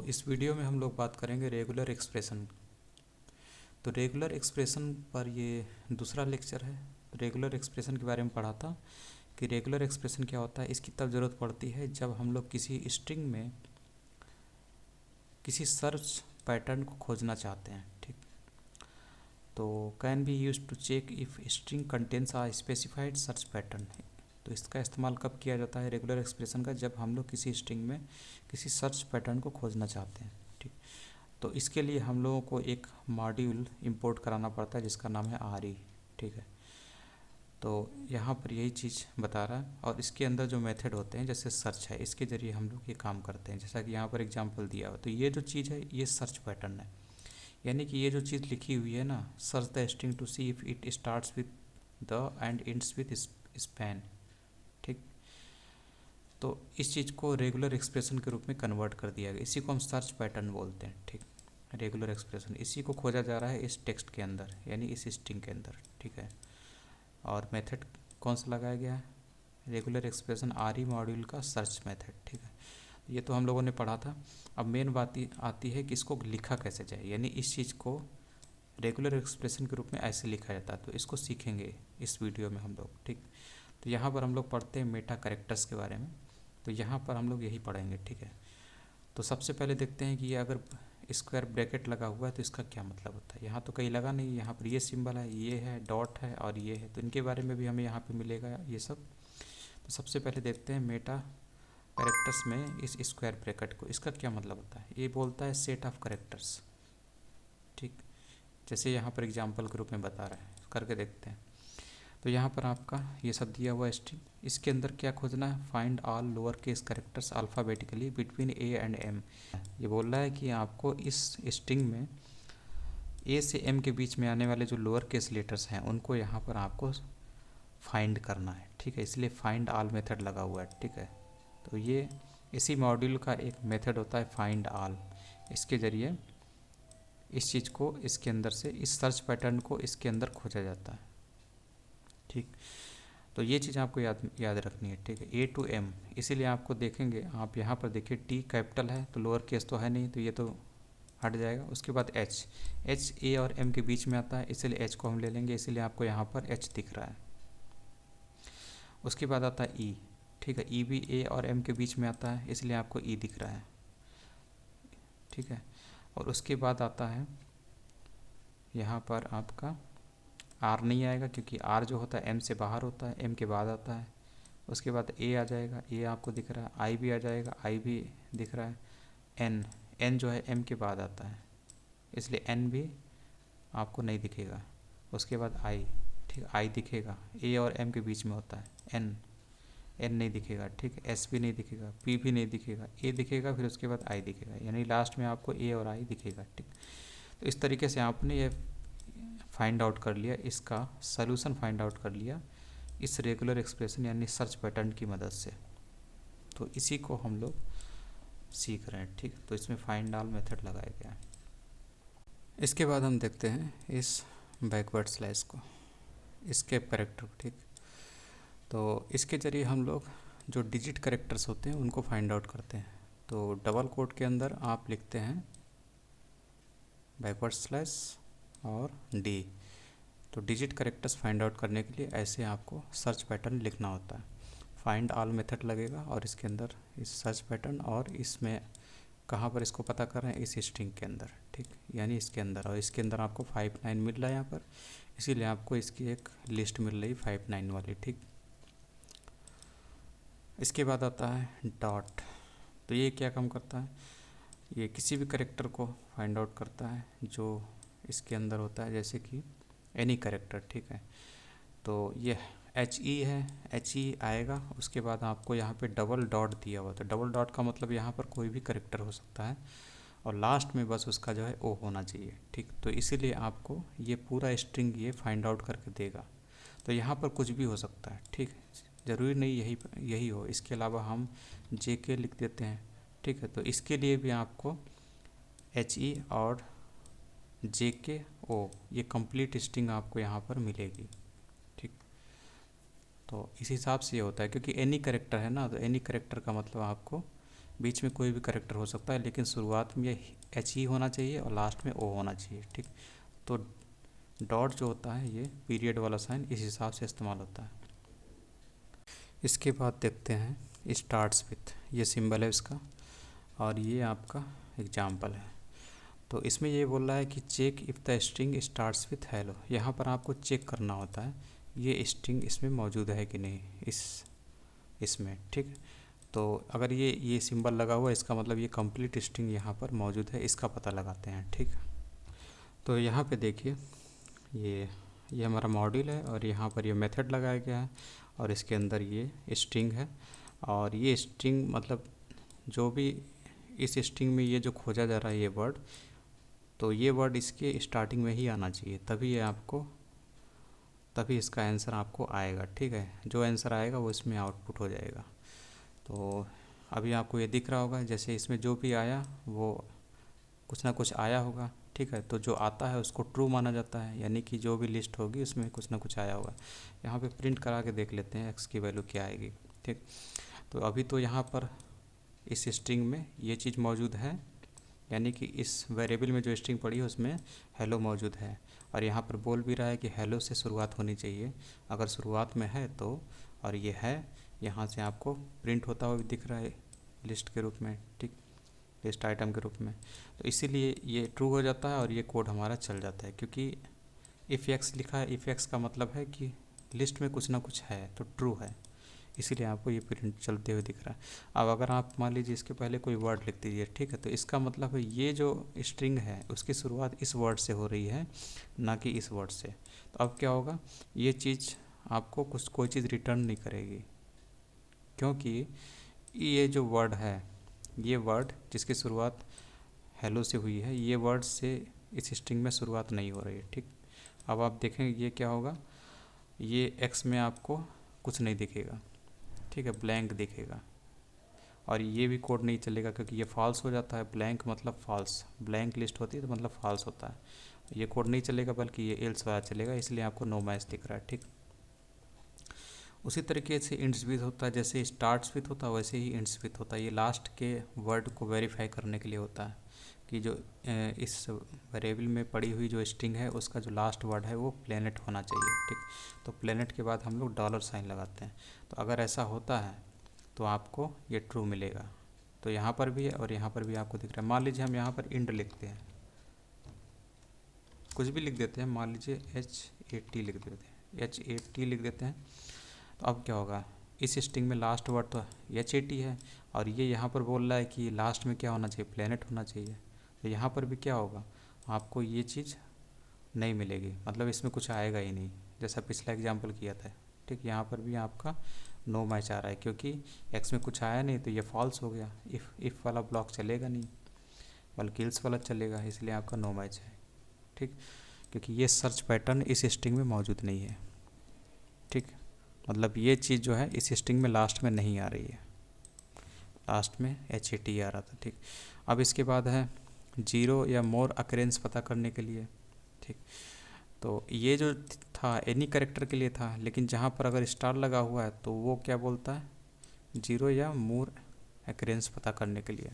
इस वीडियो में हम लोग बात करेंगे रेगुलर एक्सप्रेशन। तो रेगुलर एक्सप्रेशन पर ये दूसरा लेक्चर है। रेगुलर एक्सप्रेशन के बारे में पढ़ा था कि रेगुलर एक्सप्रेशन क्या होता है। इसकी तब ज़रूरत पड़ती है जब हम लोग किसी स्ट्रिंग में किसी सर्च पैटर्न को खोजना चाहते हैं। ठीक, तो can be use to check if string contains a specified search pattern है। तो इसका इस्तेमाल कब किया जाता है रेगुलर एक्सप्रेशन का? जब हम लोग किसी स्ट्रिंग में किसी सर्च पैटर्न को खोजना चाहते हैं। ठीक, तो इसके लिए हम लोगों को एक मॉड्यूल इंपोर्ट कराना पड़ता है जिसका नाम है आर ई। ठीक है, तो यहाँ पर यही चीज़ बता रहा है और इसके अंदर जो मेथड होते हैं जैसे सर्च है, इसके ज़रिए हम लोग ये काम करते हैं। जैसा कि यहाँ पर एग्जांपल दिया हुआ, तो ये जो चीज़ है ये सर्च पैटर्न है। यानी कि ये जो चीज़ लिखी हुई है ना, search the string to see if it starts with the and ends with Spain. ठीक, तो इस चीज़ को रेगुलर एक्सप्रेशन के रूप में कन्वर्ट कर दिया गया। इसी को हम सर्च पैटर्न बोलते हैं। ठीक, रेगुलर एक्सप्रेशन इसी को खोजा जा रहा है इस टेक्स्ट के अंदर, यानी इस स्ट्रिंग के अंदर। ठीक है, और मेथड कौन सा लगाया गया है? Regular expression R E module का सर्च मेथड। ठीक है, ये तो हम लोगों ने पढ़ा था। अब मेन बात आती है कि इसको लिखा कैसे जाए, यानी इस चीज़ को रेगुलर एक्सप्रेशन के रूप में ऐसे लिखा जाता है। तो इसको सीखेंगे इस वीडियो में हम लोग। ठीक, तो यहाँ पर हम लोग पढ़ते हैं मेटा कैरेक्टर्स के बारे में। तो यहाँ पर हम लोग यही पढ़ेंगे। ठीक है, तो सबसे पहले देखते हैं कि ये अगर स्क्वायर ब्रैकेट लगा हुआ है तो इसका क्या मतलब होता है। यहाँ तो कहीं लगा नहीं, यहाँ पर ये सिंबल है, ये है, डॉट है और ये है, तो इनके बारे में भी हमें यहाँ पे मिलेगा ये सब। तो सबसे पहले देखते हैं मेटा कैरेक्टर्स में इस स्क्वायर ब्रैकेट को, इसका क्या मतलब होता है। ये बोलता है सेट ऑफ कैरेक्टर्स। ठीक, जैसे यहाँ पर एग्जाम्पल के रूप में बता रहे हैं, करके देखते हैं। तो यहाँ पर आपका ये सब दिया हुआ स्ट्रिंग, इसके अंदर क्या खोजना है? Find all lower case characters alphabetically between a and m. ये बोल रहा है कि आपको इस स्ट्रिंग में ए से एम के बीच में आने वाले जो लोअर केस लेटर्स हैं उनको यहाँ पर आपको फाइंड करना है। ठीक है, इसलिए फाइंड ऑल मेथड लगा हुआ है। ठीक है, तो ये इसी मॉड्यूल का एक मेथड होता है फाइंड ऑल। इसके ज़रिए इस चीज़ को इसके अंदर से, इस सर्च पैटर्न को इसके अंदर खोजा जाता है। ठीक, तो ये चीज़ आपको याद रखनी है। ठीक है, ए टू एम, इसीलिए आपको देखेंगे, आप यहाँ पर देखिए टी कैपिटल है तो लोअर केस तो है नहीं, तो ये तो हट जाएगा। उसके बाद एच, एच ए और एम के बीच में आता है, इसलिए एच को हम ले लेंगे, इसीलिए आपको यहाँ पर एच दिख रहा है। उसके बाद आता है ई। ठीक है, ई भी ए और एम के बीच में आता है, इसलिए आपको ई दिख रहा है। ठीक है, और उसके बाद आता है यहाँ पर आपका आर नहीं आएगा, क्योंकि आर जो होता है एम से बाहर होता है, एम के बाद आता है। उसके बाद ए आ जाएगा, ए आपको दिख रहा है। आई भी आ जाएगा, आई भी दिख रहा है। एन, एन जो है एम के बाद आता है, इसलिए एन भी आपको नहीं दिखेगा। उसके बाद आई, ठीक, आई दिखेगा, ए और एम के बीच में होता है। एन, एन नहीं दिखेगा। ठीक है, एस भी नहीं दिखेगा, पी भी नहीं दिखेगा, ए दिखेगा, फिर उसके बाद आई दिखेगा, यानी लास्ट में आपको ए और आई दिखेगा। ठीक, तो इस तरीके से आपने ये फाइंड आउट कर लिया, इसका सलूशन फाइंड आउट कर लिया इस रेगुलर एक्सप्रेशन यानी सर्च पैटर्न की मदद से। तो इसी को हम लोग सीख रहे हैं। ठीक, तो इसमें फाइंड ऑल मेथड लगाया गया है। इसके बाद हम देखते हैं इस बैकवर्ड स्लैश को, एस्केप कैरेक्टर को। ठीक, तो इसके ज़रिए हम लोग जो डिजिट कैरेक्टर्स होते हैं उनको फाइंड आउट करते हैं। तो डबल कोट के अंदर आप लिखते हैं बैकवर्ड स्लैश और डी। तो डिजिट कैरेक्टर्स फाइंड आउट करने के लिए ऐसे आपको सर्च पैटर्न लिखना होता है। फाइंड ऑल मेथड लगेगा और इसके अंदर इस सर्च पैटर्न, और इसमें कहाँ पर इसको पता कर रहे हैं? इस स्ट्रिंग के अंदर। ठीक, यानी इसके अंदर, और इसके अंदर आपको 59 मिल रहा है यहाँ पर, इसीलिए आपको इसकी एक लिस्ट मिल रही 59 वाली। ठीक, इसके बाद आता है डॉट। तो ये क्या काम करता है? ये किसी भी कैरेक्टर को फाइंड आउट करता है जो इसके अंदर होता है, जैसे कि एनी कैरेक्टर। ठीक है, तो ये एच ई है, एच ई आएगा, उसके बाद आपको यहाँ पे डबल डॉट दिया हुआ। तो डबल डॉट का मतलब यहाँ पर कोई भी कैरेक्टर हो सकता है, और लास्ट में बस उसका जो है ओ होना चाहिए। ठीक, तो इसीलिए आपको ये पूरा स्ट्रिंग ये फाइंड आउट करके देगा। तो यहाँ पर कुछ भी हो सकता है। ठीक, ज़रूरी नहीं यही हो, इसके अलावा हम जे के लिख देते हैं। ठीक है, तो इसके लिए भी आपको एच ई और जे के ओ, ये कंप्लीट स्ट्रिंग आपको यहाँ पर मिलेगी। ठीक, तो इस हिसाब से ये होता है, क्योंकि एनी कैरेक्टर है ना, तो एनी कैरेक्टर का मतलब आपको बीच में कोई भी करेक्टर हो सकता है, लेकिन शुरुआत में एच ही होना चाहिए और लास्ट में ओ होना चाहिए, ठीक। तो डॉट जो होता है ये पीरियड वाला साइन इस हिसाब से इस्तेमाल होता है। इसके बाद देखते हैं स्टार्ट्स विथ, ये सिंबल है इसका, और ये आपका एग्जाम्पल है। तो इसमें ये बोल रहा है कि check if the string starts with hello. यहाँ पर आपको चेक करना होता है ये स्ट्रिंग इसमें मौजूद है कि नहीं, इसमें, ठीक। तो अगर ये सिंबल लगा हुआ है, इसका मतलब ये कंप्लीट स्ट्रिंग यहाँ पर मौजूद है, इसका पता लगाते हैं, ठीक। तो यहाँ पे देखिए ये हमारा मॉड्यूल है और यहाँ पर ये मेथड लगाया गया है और इसके अंदर ये स्ट्रिंग है। और ये स्ट्रिंग मतलब जो भी इस स्ट्रिंग में ये जो खोजा जा रहा है ये वर्ड, तो ये वर्ड इसके स्टार्टिंग में ही आना चाहिए, तभी इसका आंसर आपको आएगा, ठीक है। जो आंसर आएगा वो इसमें आउटपुट हो जाएगा। तो अभी आपको ये दिख रहा होगा, जैसे इसमें जो भी आया वो कुछ ना कुछ आया होगा, ठीक है। तो जो आता है उसको ट्रू माना जाता है, यानी कि जो भी लिस्ट होगी उसमें कुछ ना कुछ आया होगा। यहाँ पे प्रिंट करा के देख लेते हैं एक्स की वैल्यू क्या आएगी, ठीक। तो अभी तो यहाँ पर इस स्ट्रिंग में ये चीज़ मौजूद है, यानी कि इस वेरिएबल में जो स्ट्रिंग पड़ी है उसमें हेलो मौजूद है। और यहाँ पर बोल भी रहा है कि हेलो से शुरुआत होनी चाहिए, अगर शुरुआत में है तो, और ये है, यहाँ से आपको प्रिंट होता हुआ भी दिख रहा है लिस्ट के रूप में, ठीक, लिस्ट आइटम के रूप में। तो इसीलिए ये ट्रू हो जाता है और ये कोड हमारा चल जाता है, क्योंकि इफ़ एक्स लिखा है, इफ़ एक्स का मतलब है कि लिस्ट में कुछ ना कुछ है तो ट्रू है, इसीलिए आपको ये प्रिंट चलते हुए दिख रहा है। अब अगर आप मान लीजिए इसके पहले कोई वर्ड लिख दीजिए, ठीक है, तो इसका मतलब है ये जो स्ट्रिंग है उसकी शुरुआत इस वर्ड से हो रही है, ना कि इस वर्ड से। तो अब क्या होगा, ये चीज़ आपको कोई चीज़ रिटर्न नहीं करेगी, क्योंकि ये जो वर्ड है, ये वर्ड जिसकी शुरुआत हेलो से हुई है, ये वर्ड से इस स्ट्रिंग में शुरुआत नहीं हो रही है, ठीक। अब आप देखें ये क्या होगा, ये एक्स में आपको कुछ नहीं दिखेगा, ठीक है, ब्लैंक दिखेगा। और ये भी कोड नहीं चलेगा क्योंकि ये फॉल्स हो जाता है, ब्लैंक मतलब फॉल्स, ब्लैंक लिस्ट होती है तो मतलब फॉल्स होता है। ये कोड नहीं चलेगा बल्कि ये एल्स वाला चलेगा, इसलिए आपको नो मैच दिख रहा है, ठीक। उसी तरीके से इंड्स विथ होता है, जैसे स्टार्ट्स विथ होता है वैसे ही इंड्स विथ होता है। ये लास्ट के वर्ड को वेरीफाई करने के लिए होता है कि जो इस वेरिएबल में पड़ी हुई जो स्ट्रिंग है उसका जो लास्ट वर्ड है वो प्लेनेट होना चाहिए, ठीक। तो प्लेनेट के बाद हम लोग डॉलर साइन लगाते हैं। तो अगर ऐसा होता है तो आपको ये ट्रू मिलेगा। तो यहाँ पर भी है और यहाँ पर भी आपको दिख रहा है। मान लीजिए हम यहाँ पर इंड लिखते हैं, कुछ भी लिख देते हैं, मान लीजिए HAT लिख देते हैं, HAT लिख देते हैं। तो अब क्या होगा, इस स्ट्रिंग में लास्ट वर्ड तो HAT है और ये यहाँ पर बोल रहा है कि लास्ट में क्या होना चाहिए, प्लेनेट होना चाहिए। तो यहाँ पर भी क्या होगा, आपको ये चीज़ नहीं मिलेगी, मतलब इसमें कुछ आएगा ही नहीं, जैसा पिछला एग्जाम्पल किया था, ठीक। यहाँ पर भी आपका नो मैच आ रहा है क्योंकि एक्स में कुछ आया नहीं, तो ये फॉल्स हो गया। इफ़ वाला ब्लॉक चलेगा नहीं बल्कि एल्स वाला चलेगा, इसलिए आपका नो मैच है, ठीक। क्योंकि ये सर्च पैटर्न इस स्ट्रिंग में मौजूद नहीं है, ठीक। मतलब ये चीज़ जो है इस स्ट्रिंग में लास्ट में नहीं आ रही है, लास्ट में HAT आ रहा था, ठीक। अब इसके बाद है जीरो या मोर अकरेंस पता करने के लिए, ठीक। तो ये जो था एनी कैरेक्टर के लिए था, लेकिन जहाँ पर अगर स्टार लगा हुआ है तो वो क्या बोलता है, जीरो या मोर अकरेंस पता करने के लिए।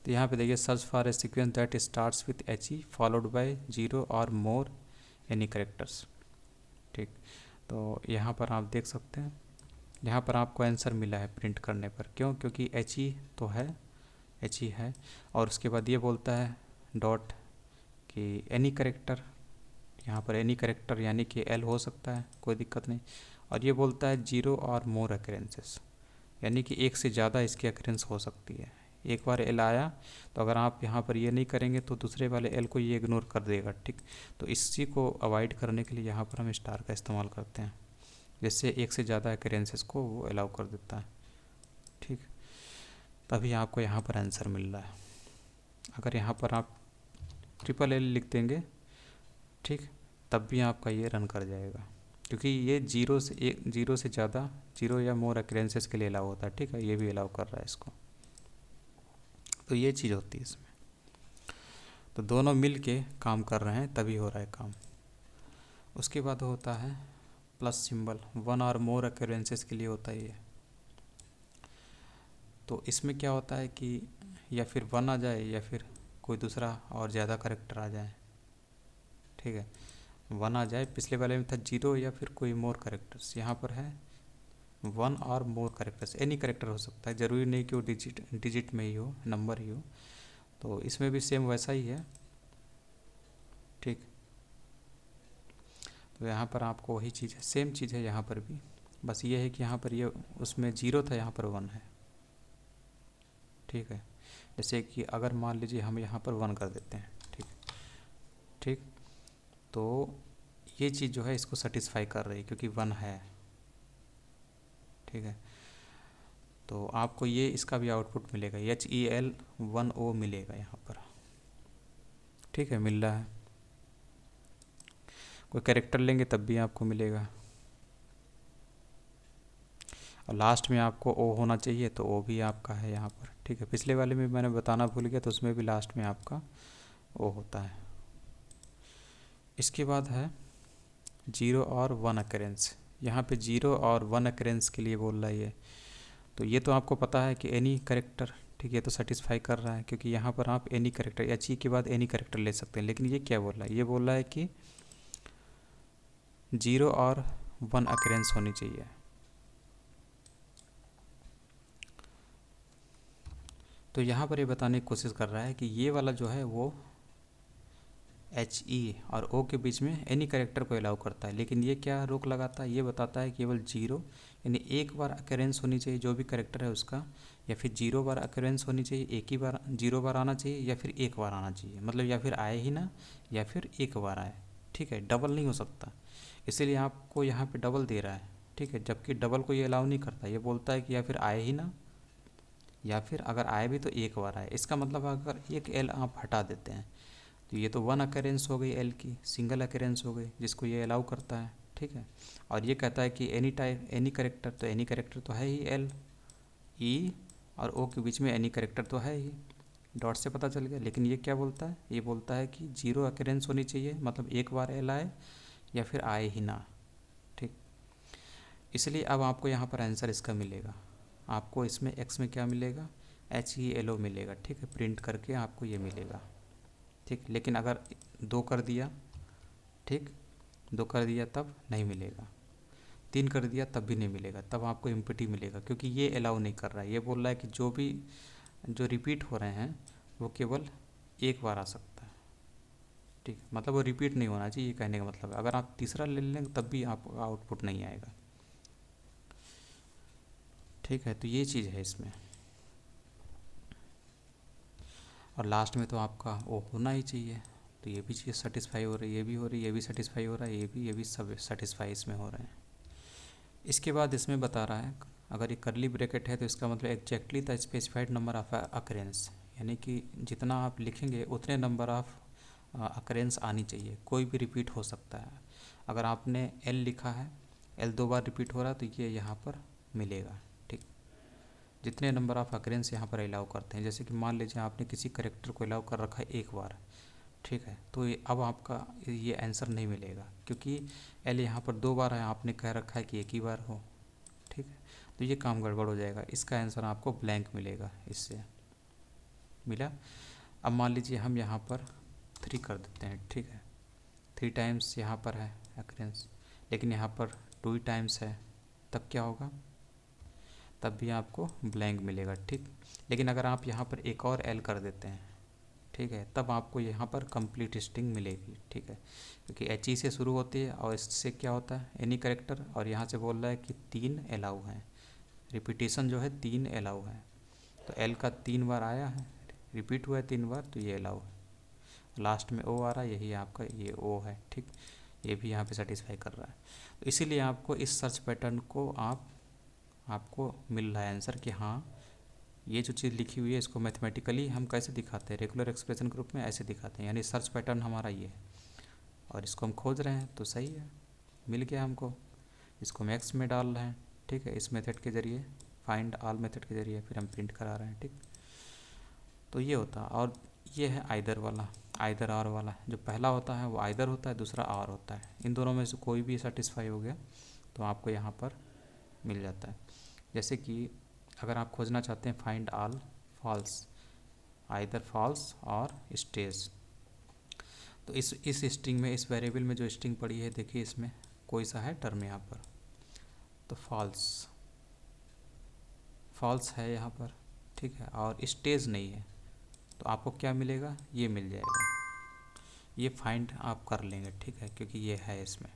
तो यहाँ पे देखिए search for a sequence that starts with HE followed by zero और मोर एनी कैरेक्टर्स, ठीक। तो यहाँ पर आप देख सकते हैं, यहाँ पर आपको आंसर मिला है प्रिंट करने पर, क्यों, क्योंकि HE तो है, HE है। और उसके बाद ये बोलता है डॉट कि एनी कैरेक्टर, यहाँ पर एनी कैरेक्टर यानी कि L हो सकता है, कोई दिक्कत नहीं। और ये बोलता है जीरो और मोर अकरेंसेस, यानी कि एक से ज़्यादा इसकी अकरेंस हो सकती है। एक बार L आया तो अगर आप यहाँ पर ये नहीं करेंगे तो दूसरे वाले L को ये इग्नोर कर देगा, ठीक। तो इसी को अवॉइड करने के लिए यहाँ पर हम स्टार का इस्तेमाल करते हैं, जिससे एक से ज़्यादा अकरेंसेस को वो अलाउ कर देता है, ठीक। तभी आपको यहाँ पर आंसर मिल रहा है। अगर यहाँ पर आप L लिख देंगे, ठीक, तब भी आपका ये रन कर जाएगा, क्योंकि ये जीरो से ज़्यादा, जीरो या मोर अकरेंसेस के लिए अलाउ होता है, ठीक है। ये भी अलाउ कर रहा है इसको, तो ये चीज़ होती है इसमें। तो दोनों मिल के काम कर रहे हैं तभी हो रहा है काम। उसके बाद होता है प्लस सिंबल, वन और मोर अकरेंसेस के लिए होता है ये। तो इसमें क्या होता है कि या फिर 1 आ जाए या फिर कोई दूसरा और ज़्यादा करेक्टर आ जाए, ठीक है। 1 आ जाए, पिछले वाले में था 0 या फिर कोई मोर करेक्टर्स, यहाँ पर है 1 और मोर करेक्टर्स, एनी करेक्टर हो सकता है, ज़रूरी नहीं कि वो डिजिट में ही हो, नंबर ही हो। तो इसमें भी सेम वैसा ही है, ठीक। तो यहाँ पर आपको वही चीज़ है, सेम चीज़ है यहाँ पर भी, बस ये है कि यहाँ पर ये उसमें 0 था, यहाँ पर 1 है, ठीक है। जैसे कि अगर मान लीजिए हम यहाँ पर 1 कर देते हैं, ठीक ठीक, तो ये चीज़ जो है इसको सेटिस्फाई कर रही है क्योंकि 1 है, ठीक है। तो आपको ये इसका भी आउटपुट मिलेगा, HEL10 मिलेगा यहाँ पर, ठीक है, मिल रहा है। कोई कैरेक्टर लेंगे तब भी आपको मिलेगा, और लास्ट में आपको ओ होना चाहिए तो ओ भी आपका है यहाँ पर, ठीक है। पिछले वाले में मैंने बताना भूल गया, तो उसमें भी लास्ट में आपका ओ होता है। इसके बाद है 0 और 1 अकरेंस। यहाँ पे 0 और 1 अकरेंस के लिए बोल रहा है ये, तो ये तो आपको पता है कि एनी करेक्टर, ठीक है, तो सेटिस्फाई कर रहा है क्योंकि यहाँ पर आप एनी करेक्टर, HE के बाद एनी करेक्टर ले सकते हैं। लेकिन ये क्या बोल रहा है, ये बोल रहा है कि 0 और 1 अकरेंस होनी चाहिए। तो यहाँ पर ये बताने की कोशिश कर रहा है कि ये वाला जो है वो HE और O के बीच में एनी करेक्टर को अलाउ करता है, लेकिन ये क्या रोक लगाता है, ये बताता है केवल 0, यानी एक बार अकरेंस होनी चाहिए जो भी करेक्टर है उसका, या फिर 0 बार अकरेंस होनी चाहिए, एक ही बार 0 बार आना चाहिए, या फिर एक बार आना चाहिए, मतलब या फिर आए ही ना या फिर एक बार आए, ठीक है, डबल नहीं हो सकता। इसीलिए आपको यहाँ पे डबल दे रहा है, ठीक है, जबकि डबल को ये अलाउ नहीं करता, ये बोलता है कि या फिर आए ही ना, या फिर अगर आए भी तो एक बार आए। इसका मतलब अगर एक एल आप हटा देते हैं तो ये तो 1 अकरेंस हो गई एल की, सिंगल अकरेंस हो गई जिसको ये अलाउ करता है, ठीक है। और ये कहता है कि एनी टाइप एनी करेक्टर, तो एनी करेक्टर तो है ही एल, ई और ओ के बीच में एनी करेक्टर तो है ही, डॉट से पता चल गया। लेकिन ये क्या बोलता है, ये बोलता है कि 0 अकरेंस होनी चाहिए, मतलब एक बार एल आए या फिर आए ही ना, ठीक। इसलिए अब आपको यहाँ पर आंसर इसका मिलेगा, आपको इसमें एक्स में क्या मिलेगा, HELO मिलेगा, ठीक है, प्रिंट करके आपको ये मिलेगा, ठीक। लेकिन अगर 2 कर दिया, ठीक, 2 कर दिया तब नहीं मिलेगा, 3 कर दिया तब भी नहीं मिलेगा, तब आपको एम्प्टी मिलेगा क्योंकि ये अलाउ नहीं कर रहा है। ये बोल रहा है कि जो भी जो रिपीट हो रहे हैं वो केवल एक बार आ सकता है, ठीक, मतलब वो रिपीट नहीं होना चाहिए, ये कहने का मतलब है। अगर आप तीसरा ले लेंगे तब भी आपका आउटपुट नहीं आएगा, ठीक है। तो ये चीज़ है इसमें, और लास्ट में तो आपका वो होना ही चाहिए, तो ये भी चीज़ सेटिस्फाई हो रही है, ये भी हो रही है, ये भी सेटिस्फाई हो रहा है, ये भी सब सेटिस्फाई इसमें हो रहे हैं। इसके बाद इसमें बता रहा है अगर ये करली ब्रैकेट है तो इसका मतलब exactly the specified number of occurrence, यानी कि जितना आप लिखेंगे उतने नंबर ऑफ अकरेंस आनी चाहिए, कोई भी रिपीट हो सकता है। अगर आपने एल लिखा है, एल 2 बार रिपीट हो रहा है तो ये यहाँ पर मिलेगा, ठीक। जितने नंबर ऑफ अकरेंस यहाँ पर अलाउ करते हैं, जैसे कि मान लीजिए आपने किसी करेक्टर को अलाउ कर रखा है एक बार, ठीक है, तो ये अब आपका ये आंसर नहीं मिलेगा क्योंकि एल यहाँ पर 2 बार है, आपने कह रखा है कि एक ही बार हो, ठीक है। तो ये काम गड़बड़ हो जाएगा, इसका आंसर आपको ब्लैंक मिलेगा, इससे मिला। अब मान लीजिए हम यहाँ पर 3 कर देते हैं, ठीक है, 3 टाइम्स यहाँ पर है अकरेंस, लेकिन यहाँ पर 2 टाइम्स है, तब क्या होगा, तब भी आपको ब्लैंक मिलेगा, ठीक। लेकिन अगर आप यहाँ पर एक और एल कर देते हैं, ठीक है, तब आपको यहाँ पर कंप्लीट स्ट्रिंग मिलेगी, ठीक है, क्योंकि HE से शुरू होती है और इससे क्या होता है एनी करेक्टर, और यहाँ से बोल रहा है कि 3 अलाउ हैं, रिपीटेशन जो है 3 अलाउ है, तो एल का 3 बार आया है, रिपीट हुआ है 3 बार, तो ये अलाउ है। लास्ट में ओ आ रहा है, यही आपका ये ओ है, ठीक, ये भी यहाँ पे सेटिस्फाई कर रहा है। तो इसीलिए आपको इस सर्च पैटर्न को आपको मिल रहा है आंसर कि हाँ ये जो चीज़ लिखी हुई है इसको मैथमेटिकली हम कैसे दिखाते हैं, रेगुलर एक्सप्रेशन के रूप में ऐसे दिखाते हैं, यानी सर्च पैटर्न हमारा ये है और इसको हम खोज रहे हैं, तो सही है, मिल गया हमको। इसको हम एक्स में डाल रहे हैं, ठीक है, इस मेथड के ज़रिए, फाइंड ऑल मेथड के ज़रिए फिर हम प्रिंट करा रहे हैं, ठीक। तो ये होता है, और ये है आइदर वाला, आइदर आर वाला। जो पहला होता है वो आइदर होता है, दूसरा आर होता है, इन दोनों में से कोई भी सेटिस्फाई हो गया तो आपको यहाँ पर मिल जाता है। जैसे कि अगर आप खोजना चाहते हैं find all falls, either falls और स्टेज, तो इस स्ट्रिंग में, इस वेरिएबल में जो स्ट्रिंग पड़ी है, देखिए इसमें कोई सा है टर्म यहाँ पर, तो फॉल्स, फॉल्स है यहाँ पर, ठीक है, और स्टेज नहीं है, तो आपको क्या मिलेगा, ये मिल जाएगा। ये फाइंड आप कर लेंगे, ठीक है, क्योंकि ये है इसमें।